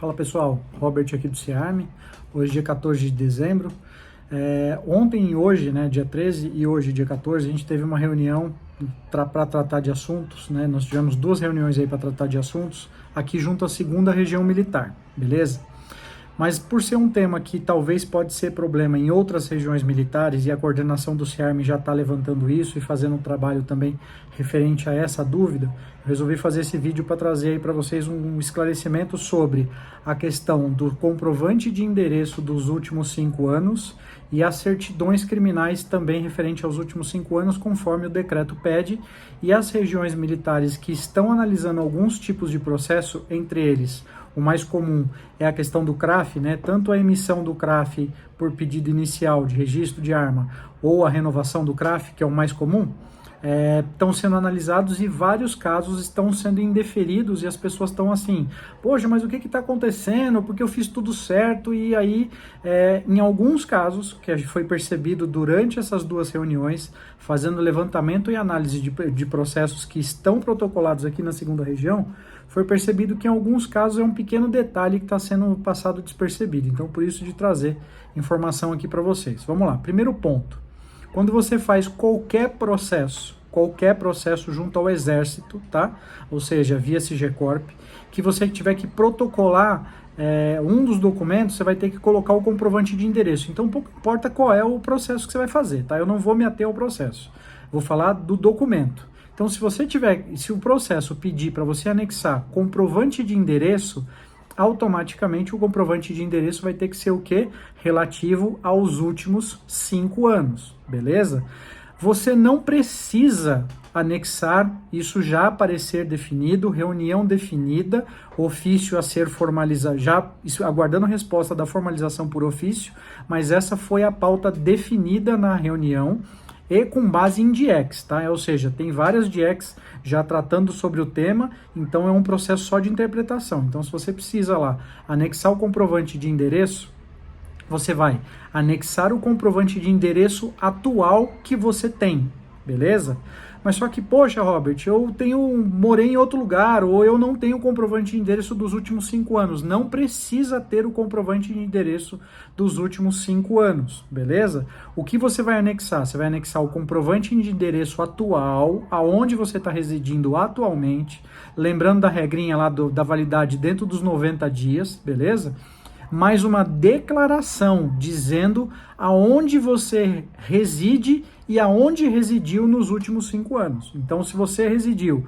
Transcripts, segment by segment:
Fala pessoal, Robert aqui do CIARME, hoje dia 14 de dezembro. Ontem e hoje, né, dia 13 e hoje dia 14, a gente teve uma reunião para tratar de assuntos, né? Nós tivemos duas reuniões aí para tratar de assuntos, aqui junto à segunda região militar, beleza? Mas por ser um tema que talvez pode ser problema em outras regiões militares e a coordenação do CIARME já está levantando isso e fazendo um trabalho também referente a essa dúvida, eu resolvi fazer esse vídeo para trazer aí para vocês um esclarecimento sobre a questão do comprovante de endereço dos últimos 5 anos e as certidões criminais também referente aos últimos 5 anos, conforme o decreto pede, e as regiões militares que estão analisando alguns tipos de processo, entre eles o mais comum é a questão do CRAF, né? Tanto a emissão do CRAF por pedido inicial de registro de arma ou a renovação do CRAF, que é o mais comum, estão sendo analisados e vários casos estão sendo indeferidos e as pessoas estão assim, poxa, mas o que está acontecendo? Porque eu fiz tudo certo e aí, em alguns casos, que foi percebido durante essas duas reuniões, fazendo levantamento e análise de processos que estão protocolados aqui na segunda região, foi percebido que em alguns casos é um pequeno detalhe que está sendo passado despercebido. Então, por isso de trazer informação aqui para vocês. Vamos lá, primeiro ponto. Quando você faz qualquer processo junto ao Exército, tá? Ou seja, via SIGECORP, que você tiver que protocolar um dos documentos, você vai ter que colocar o comprovante de endereço. Então, pouco importa qual é o processo que você vai fazer, tá? Eu não vou me ater ao processo. Vou falar do documento. Então, se o processo pedir para você anexar comprovante de endereço, automaticamente o comprovante de endereço vai ter que ser o quê? Relativo aos últimos 5 anos, beleza? Você não precisa anexar, isso já aparecer definido, reunião definida, ofício a ser formalizado, já aguardando a resposta da formalização por ofício, mas essa foi a pauta definida na reunião, e com base em DIECs, tá? Ou seja, tem várias DIECs já tratando sobre o tema, então é um processo só de interpretação. Então, se você precisa lá anexar o comprovante de endereço, você vai anexar o comprovante de endereço atual que você tem, beleza? Mas só que, poxa, Robert, morei em outro lugar, ou eu não tenho comprovante de endereço dos últimos 5 anos. Não precisa ter o comprovante de endereço dos últimos 5 anos, beleza? O que você vai anexar? Você vai anexar o comprovante de endereço atual, aonde você está residindo atualmente, lembrando da regrinha lá da validade dentro dos 90 dias, beleza? Mais uma declaração dizendo aonde você reside e aonde residiu nos últimos 5 anos. Então, se você residiu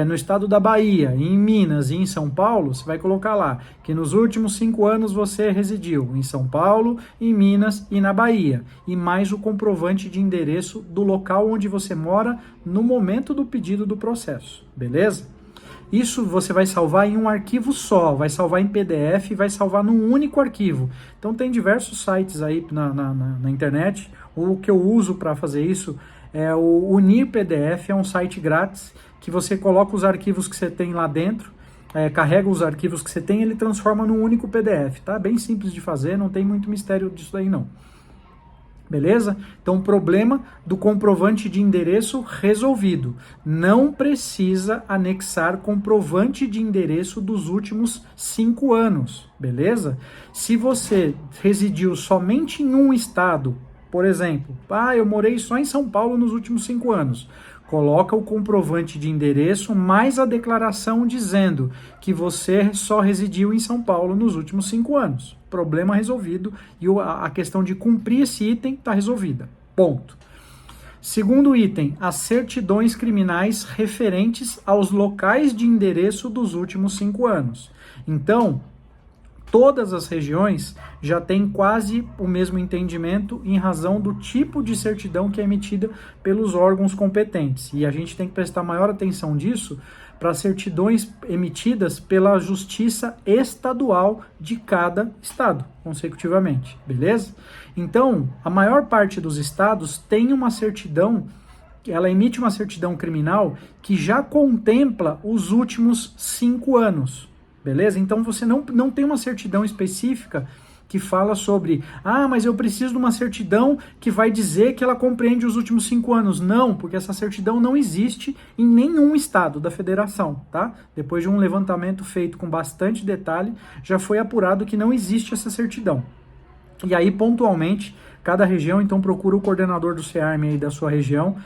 no estado da Bahia, em Minas e em São Paulo, você vai colocar lá que nos últimos 5 anos você residiu em São Paulo, em Minas e na Bahia. E mais o comprovante de endereço do local onde você mora no momento do pedido do processo, beleza? Isso você vai salvar em um arquivo só, vai salvar em PDF, vai salvar num único arquivo. Então tem diversos sites aí na internet. O que eu uso para fazer isso é o Unir PDF, é um site grátis que você coloca os arquivos que você tem lá dentro, carrega os arquivos que você tem e ele transforma num único PDF, tá? Bem simples de fazer, não tem muito mistério disso aí não. Beleza? Então, problema do comprovante de endereço resolvido. Não precisa anexar comprovante de endereço dos últimos 5 anos, beleza? Se você residiu somente em um estado, por exemplo, eu morei só em São Paulo nos últimos 5 anos, coloca o comprovante de endereço mais a declaração dizendo que você só residiu em São Paulo nos últimos 5 anos. Problema resolvido e a questão de cumprir esse item está resolvida. Ponto. Segundo item, as certidões criminais referentes aos locais de endereço dos últimos 5 anos. Então, todas as regiões já têm quase o mesmo entendimento em razão do tipo de certidão que é emitida pelos órgãos competentes. E a gente tem que prestar maior atenção disso para certidões emitidas pela Justiça Estadual de cada estado, consecutivamente, beleza? Então, a maior parte dos estados tem uma certidão, ela emite uma certidão criminal que já contempla os últimos 5 anos. Beleza? Então você não tem uma certidão específica que fala sobre, mas eu preciso de uma certidão que vai dizer que ela compreende os últimos 5 anos. Não, porque essa certidão não existe em nenhum estado da federação, tá? Depois de um levantamento feito com bastante detalhe, já foi apurado que não existe essa certidão. E aí, pontualmente, cada região, então, procura o coordenador do CEARM aí da sua região,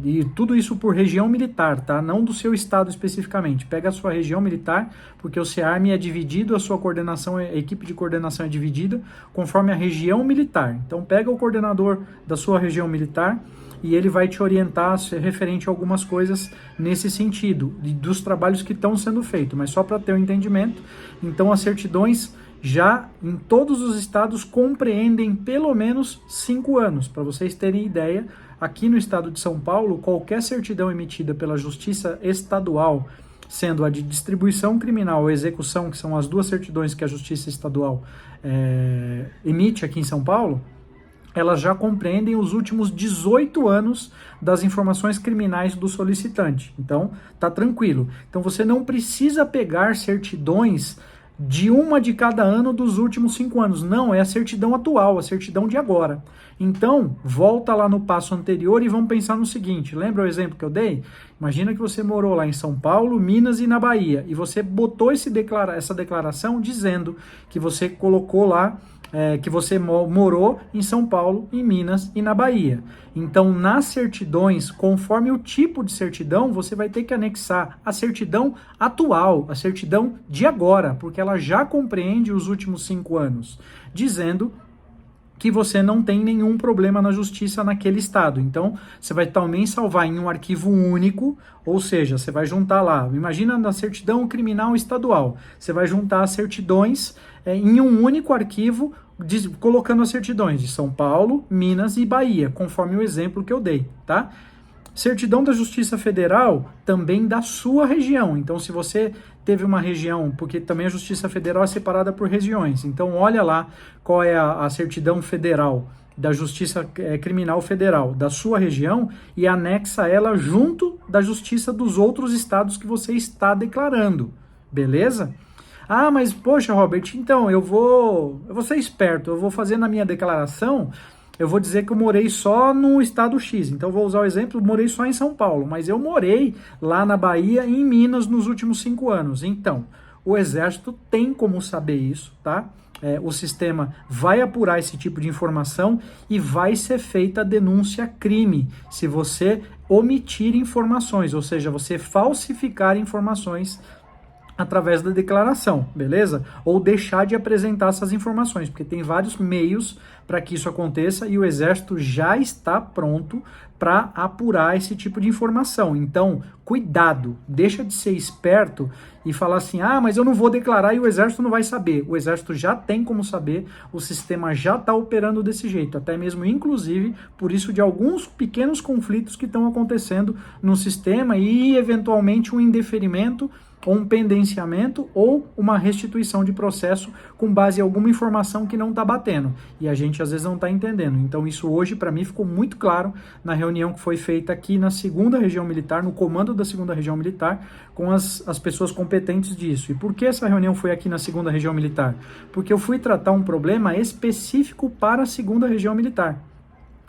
e tudo isso por região militar, tá? Não do seu estado especificamente. Pega a sua região militar, porque o CEARM é dividido, a sua coordenação, a equipe de coordenação é dividida conforme a região militar. Então, pega o coordenador da sua região militar e ele vai te orientar referente a algumas coisas nesse sentido, dos trabalhos que estão sendo feitos. Mas só para ter um entendimento, então as certidões já em todos os estados compreendem pelo menos 5 anos. Para vocês terem ideia, aqui no estado de São Paulo, qualquer certidão emitida pela Justiça Estadual, sendo a de distribuição criminal ou execução, que são as duas certidões que a Justiça Estadual emite aqui em São Paulo, elas já compreendem os últimos 18 anos das informações criminais do solicitante. Então, tá tranquilo. Então, você não precisa pegar certidões de uma de cada ano dos últimos 5 anos. Não, é a certidão atual, a certidão de agora. Então, volta lá no passo anterior e vamos pensar no seguinte. Lembra o exemplo que eu dei? Imagina que você morou lá em São Paulo, Minas e na Bahia, e você botou essa declaração dizendo que você colocou lá que você morou em São Paulo, em Minas e na Bahia. Então, nas certidões, conforme o tipo de certidão, você vai ter que anexar a certidão atual, a certidão de agora, porque ela já compreende os últimos 5 anos, dizendo que você não tem nenhum problema na justiça naquele estado. Então, você vai também salvar em um arquivo único, ou seja, você vai juntar lá, imagina na certidão criminal estadual, você vai juntar as certidões em um único arquivo, colocando as certidões de São Paulo, Minas e Bahia, conforme o exemplo que eu dei, tá? Certidão da Justiça Federal também da sua região. Então, se você teve uma região, porque também a Justiça Federal é separada por regiões. Então, olha lá qual é a certidão federal da Justiça Criminal Federal da sua região e anexa ela junto da Justiça dos outros estados que você está declarando. Beleza? Mas poxa, Robert, então eu vou ser esperto, eu vou fazer na minha declaração, eu vou dizer que eu morei só no estado X, então eu vou usar o exemplo, eu morei só em São Paulo, mas eu morei lá na Bahia e em Minas nos últimos 5 anos. Então, o Exército tem como saber isso, tá? O sistema vai apurar esse tipo de informação e vai ser feita a denúncia crime se você omitir informações, ou seja, você falsificar informações através da declaração, beleza? Ou deixar de apresentar essas informações, porque tem vários meios para que isso aconteça e o Exército já está pronto para apurar esse tipo de informação. Então, cuidado, deixa de ser esperto e falar assim, mas eu não vou declarar e o Exército não vai saber. O Exército já tem como saber, o sistema já está operando desse jeito, até mesmo, inclusive, por isso de alguns pequenos conflitos que estão acontecendo no sistema e, eventualmente, um indeferimento ou um pendenciamento ou uma restituição de processo com base em alguma informação que não está batendo. E a gente às vezes não está entendendo. Então isso hoje para mim ficou muito claro na reunião que foi feita aqui na 2ª Região Militar, no comando da 2ª Região Militar, com as pessoas competentes disso. E por que essa reunião foi aqui na 2ª Região Militar? Porque eu fui tratar um problema específico para a 2ª Região Militar.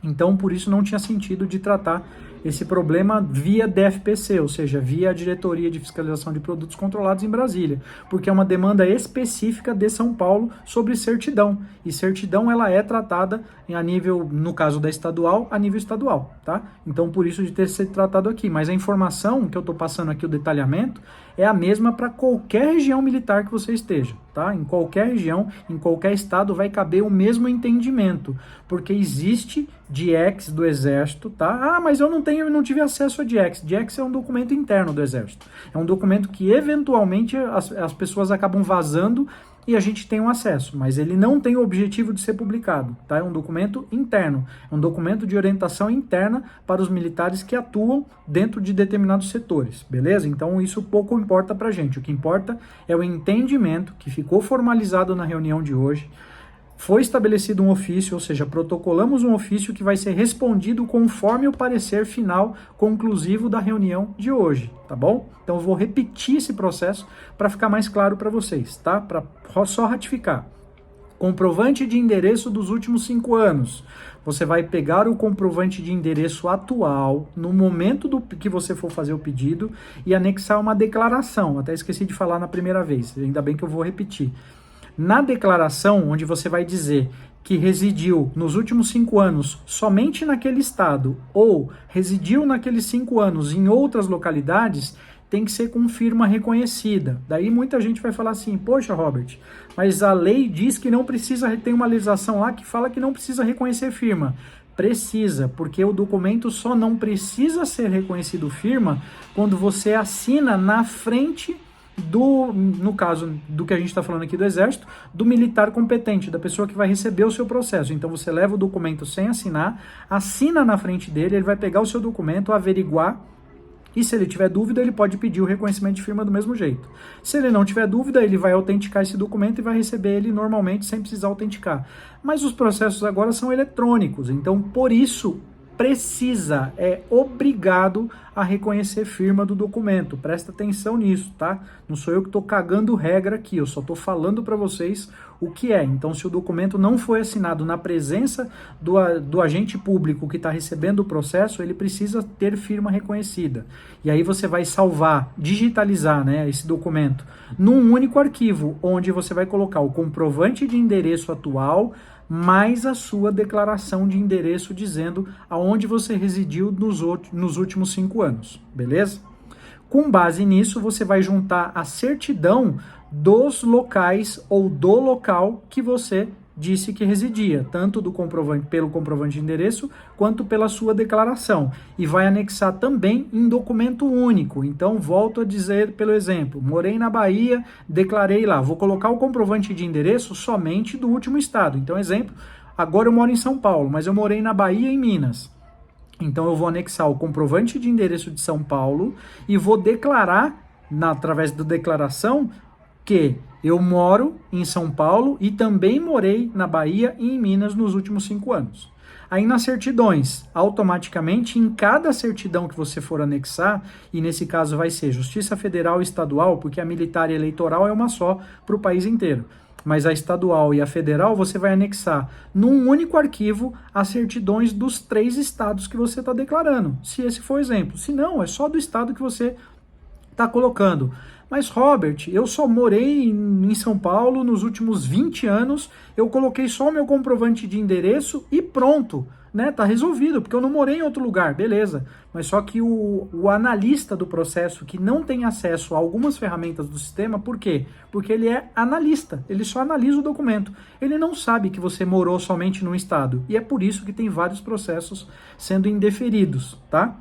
Então por isso não tinha sentido de tratar esse problema via DFPC, ou seja, via a Diretoria de Fiscalização de Produtos Controlados em Brasília, porque é uma demanda específica de São Paulo sobre certidão, e certidão ela é tratada a nível, no caso da estadual, a nível estadual, tá? Então, por isso de ter sido tratado aqui, mas a informação que eu estou passando aqui, o detalhamento, é a mesma para qualquer região militar que você esteja, tá? Em qualquer região, em qualquer estado vai caber o mesmo entendimento, porque existe DIEX do Exército, tá? Mas eu não tive acesso a DIEX. DIEX é um documento interno do Exército. É um documento que eventualmente as pessoas acabam vazando e a gente tem um acesso, mas ele não tem o objetivo de ser publicado, tá? É um documento interno, é um documento de orientação interna para os militares que atuam dentro de determinados setores, beleza? Então isso pouco importa pra gente, o que importa é o entendimento que ficou formalizado na reunião de hoje. Foi estabelecido um ofício, ou seja, protocolamos um ofício que vai ser respondido conforme o parecer final conclusivo da reunião de hoje, tá bom? Então eu vou repetir esse processo para ficar mais claro para vocês, tá? Para só ratificar. Comprovante de endereço dos últimos 5 anos. Você vai pegar o comprovante de endereço atual, no momento que você for fazer o pedido, e anexar uma declaração. Até esqueci de falar na primeira vez, ainda bem que eu vou repetir. Na declaração, onde você vai dizer que residiu nos últimos 5 anos somente naquele estado, ou residiu naqueles 5 anos em outras localidades, tem que ser com firma reconhecida. Daí muita gente vai falar assim, poxa, Robert, mas a lei diz que não precisa, tem uma legislação lá que fala que não precisa reconhecer firma. Precisa, porque o documento só não precisa ser reconhecido firma quando você assina na frente no caso do que a gente está falando aqui do Exército, do militar competente, da pessoa que vai receber o seu processo. Então você leva o documento sem assinar, assina na frente dele, ele vai pegar o seu documento, averiguar, e se ele tiver dúvida, ele pode pedir o reconhecimento de firma do mesmo jeito. Se ele não tiver dúvida, ele vai autenticar esse documento e vai receber ele normalmente sem precisar autenticar. Mas os processos agora são eletrônicos, então por isso precisa, é obrigado a reconhecer firma do documento. Presta atenção nisso, tá? Não sou eu que estou cagando regra aqui, eu só estou falando para vocês o que é. Então, se o documento não foi assinado na presença do agente público que está recebendo o processo, ele precisa ter firma reconhecida. E aí você vai salvar, digitalizar, né, esse documento num único arquivo, onde você vai colocar o comprovante de endereço atual, mais a sua declaração de endereço dizendo aonde você residiu nos últimos 5 anos, beleza? Com base nisso, você vai juntar a certidão dos locais ou do local que você disse que residia, tanto pelo comprovante de endereço, quanto pela sua declaração. E vai anexar também em documento único. Então, volto a dizer pelo exemplo, morei na Bahia, declarei lá, vou colocar o comprovante de endereço somente do último estado. Então, exemplo, agora eu moro em São Paulo, mas eu morei na Bahia e em Minas. Então, eu vou anexar o comprovante de endereço de São Paulo e vou declarar, através da declaração, que eu moro em São Paulo e também morei na Bahia e em Minas nos últimos 5 anos. Aí nas certidões, automaticamente em cada certidão que você for anexar, e nesse caso vai ser Justiça Federal e Estadual, porque a militar e eleitoral é uma só para o país inteiro. Mas a estadual e a federal você vai anexar num único arquivo as certidões dos 3 estados que você está declarando, se esse for o exemplo. Se não, é só do estado que você está colocando. Mas, Robert, eu só morei em São Paulo nos últimos 20 anos, eu coloquei só o meu comprovante de endereço e pronto, né? Tá resolvido, porque eu não morei em outro lugar, beleza. Mas só que o analista do processo, que não tem acesso a algumas ferramentas do sistema, por quê? Porque ele é analista, ele só analisa o documento. Ele não sabe que você morou somente num estado. E é por isso que tem vários processos sendo indeferidos, tá?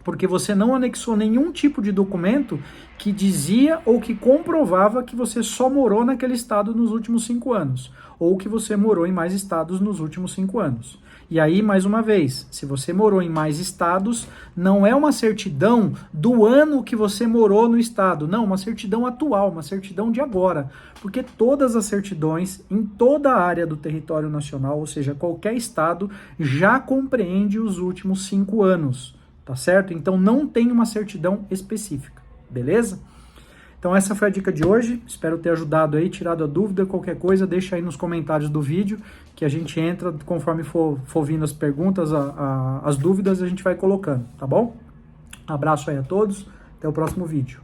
Porque você não anexou nenhum tipo de documento que dizia ou que comprovava que você só morou naquele estado nos últimos 5 anos, ou que você morou em mais estados nos últimos 5 anos. E aí, mais uma vez, se você morou em mais estados, não é uma certidão do ano que você morou no estado, não, uma certidão atual, uma certidão de agora, porque todas as certidões em toda a área do território nacional, ou seja, qualquer estado, já compreende os últimos 5 anos. Tá certo? Então não tem uma certidão específica, beleza? Então essa foi a dica de hoje, espero ter ajudado aí, tirado a dúvida, qualquer coisa deixa aí nos comentários do vídeo, que a gente entra, conforme for vindo as perguntas, as dúvidas, a gente vai colocando, tá bom? Abraço aí a todos, até o próximo vídeo.